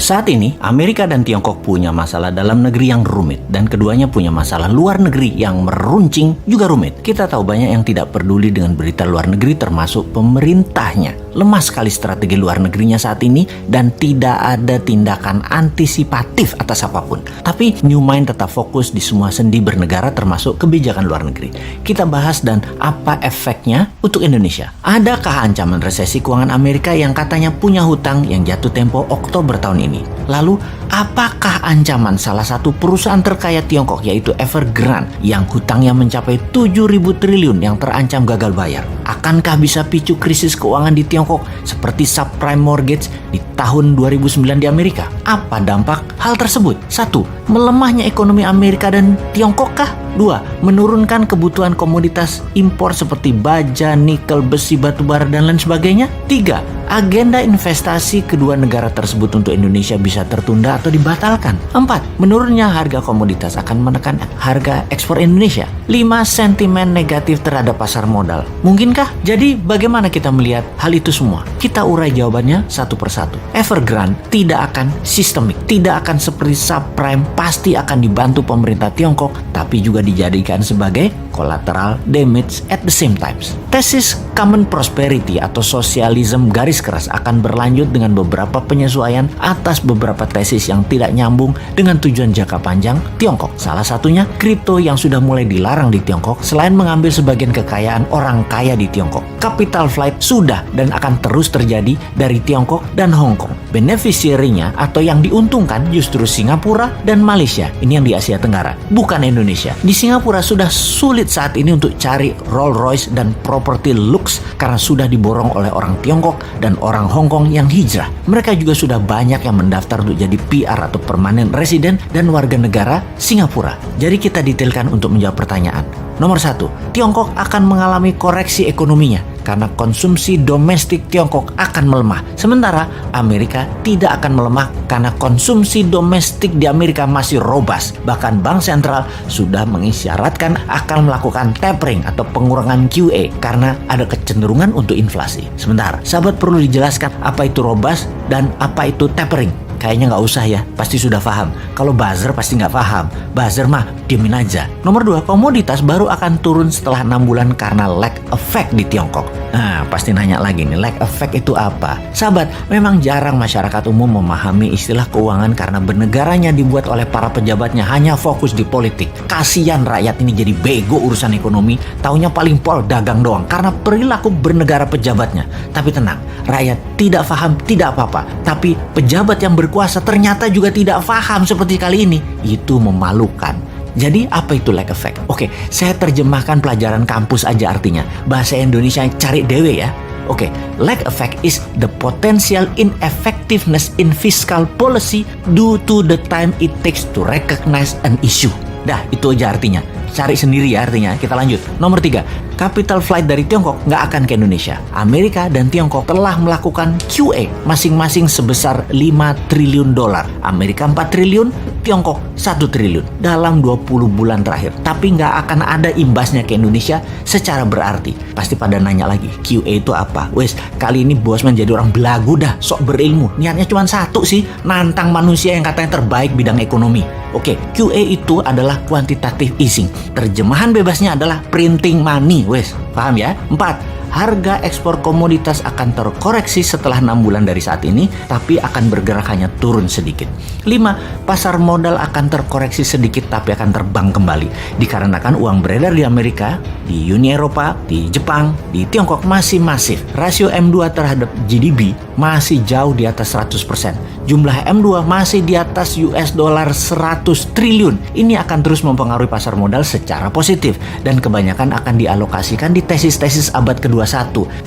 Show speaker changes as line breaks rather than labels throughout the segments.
Saat ini, Amerika dan Tiongkok punya masalah dalam negeri yang rumit, dan keduanya punya masalah luar negeri yang meruncing juga rumit. Kita tahu banyak yang tidak peduli dengan berita luar negeri, termasuk pemerintahnya. Lemah sekali strategi luar negerinya saat ini, dan tidak ada tindakan antisipatif atas apapun. Tapi New Mind tetap fokus di semua sendi bernegara, termasuk kebijakan luar negeri. Kita bahas dan apa efeknya untuk Indonesia. Adakah ancaman resesi keuangan Amerika yang katanya punya hutang yang jatuh tempo Oktober tahun ini? Lalu, apakah ancaman salah satu perusahaan terkaya Tiongkok yaitu Evergrande yang hutangnya mencapai 7.000 triliun yang terancam gagal bayar? Akankah bisa picu krisis keuangan di Tiongkok seperti subprime mortgage di tahun 2009 di Amerika? Apa dampak hal tersebut? 1. Melemahnya ekonomi Amerika dan Tiongkok kah? 2. Menurunkan kebutuhan komoditas impor seperti baja, nikel, besi, batubara, dan lain sebagainya? 3. Agenda investasi kedua negara tersebut untuk Indonesia bisa tertunda atau dibatalkan. 4. Menurunnya harga komoditas akan menekan harga ekspor Indonesia. 5. Sentimen negatif terhadap pasar modal. Mungkinkah? Jadi bagaimana kita melihat hal itu semua? Kita urai jawabannya satu persatu. Evergrande tidak akan sistemik, tidak akan seperti subprime, pasti akan dibantu pemerintah Tiongkok, tapi juga dijadikan sebagai collateral damage at the same time. Tesis common prosperity atau sosialisme garis keras akan berlanjut dengan beberapa penyesuaian atas beberapa tesis yang tidak nyambung dengan tujuan jangka panjang Tiongkok. Salah satunya kripto yang sudah mulai dilarang di Tiongkok selain mengambil sebagian kekayaan orang kaya di Tiongkok. Capital flight sudah dan akan terus terjadi dari Tiongkok dan Hong Kong. Beneficiary-nya atau yang diuntungkan justru Singapura dan Malaysia. Ini yang di Asia Tenggara, bukan Indonesia. Di Singapura sudah sulit saat ini untuk cari Rolls Royce dan properti lux karena sudah diborong oleh orang Tiongkok dan orang Hong Kong yang hijrah. Mereka juga sudah banyak yang mendaftar untuk jadi PR atau permanent resident dan warga negara Singapura. Jadi kita detailkan untuk menjawab pertanyaan. Nomor 1, Tiongkok akan mengalami koreksi ekonominya karena konsumsi domestik Tiongkok akan melemah. Sementara Amerika tidak akan melemah karena konsumsi domestik di Amerika masih robust. Bahkan Bank Sentral sudah mengisyaratkan akan melakukan tapering atau pengurangan QE karena ada kecenderungan untuk inflasi. Sebentar, sahabat perlu dijelaskan apa itu robust dan apa itu tapering. Kayaknya nggak usah ya, pasti sudah paham. Kalau buzzer pasti nggak paham. Buzzer mah diemin aja. Nomor 2, komoditas baru akan turun setelah 6 bulan karena lag effect di Tiongkok. Nah, pasti nanya lagi nih, lag effect itu apa? Sahabat, memang jarang masyarakat umum memahami istilah keuangan karena bernegaranya dibuat oleh para pejabatnya hanya fokus di politik. Kasian rakyat ini jadi bego urusan ekonomi, taunya paling pol dagang doang karena perilaku bernegara pejabatnya. Tapi tenang, rakyat tidak paham tidak apa-apa. Tapi pejabat yang berkuasa ternyata juga tidak paham seperti kali ini. Itu memalukan. Jadi apa itu lag effect? Oke, saya terjemahkan pelajaran kampus aja artinya. Bahasa Indonesia cari dewe ya. Oke, lag effect is the potential ineffectiveness in fiscal policy due to the time it takes to recognize an issue. Dah, itu aja artinya. Cari sendiri ya artinya. Kita lanjut. Nomor 3, capital flight dari Tiongkok nggak akan ke Indonesia. Amerika dan Tiongkok telah melakukan QE masing-masing sebesar 5 triliun dolar. Amerika 4 triliun, Tiongkok 1 triliun dalam 20 bulan terakhir. Tapi nggak akan ada imbasnya ke Indonesia secara berarti. Pasti pada nanya lagi, QE itu apa? Wes, kali ini Bosman jadi orang belagu dah, sok berilmu. Niatnya cuma satu sih, nantang manusia yang katanya terbaik bidang ekonomi. Oke, QE itu adalah quantitative easing. Terjemahan bebasnya adalah printing money. Wes, paham ya? 4. Harga ekspor komoditas akan terkoreksi setelah 6 bulan dari saat ini, tapi akan bergerak hanya turun sedikit. 5. Pasar modal akan terkoreksi sedikit, tapi akan terbang kembali. Dikarenakan uang beredar di Amerika, di Uni Eropa, di Jepang, di Tiongkok masih masif. Rasio M2 terhadap GDP masih jauh di atas 100%. Jumlah M2 masih di atas US dollar 100 triliun. Ini akan terus mempengaruhi pasar modal secara positif dan kebanyakan akan dialokasikan di tesis-tesis abad ke-21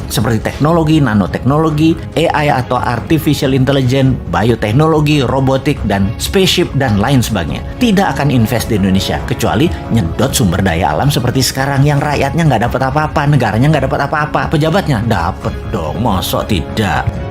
seperti teknologi, nanoteknologi, AI atau artificial intelligence, bioteknologi, robotik, dan spaceship dan lain sebagainya. Tidak akan invest di Indonesia kecuali nyedot sumber daya alam seperti sekarang yang rakyatnya nggak dapat apa-apa, negaranya nggak dapat apa-apa, pejabatnya dapat dong, masa tidak?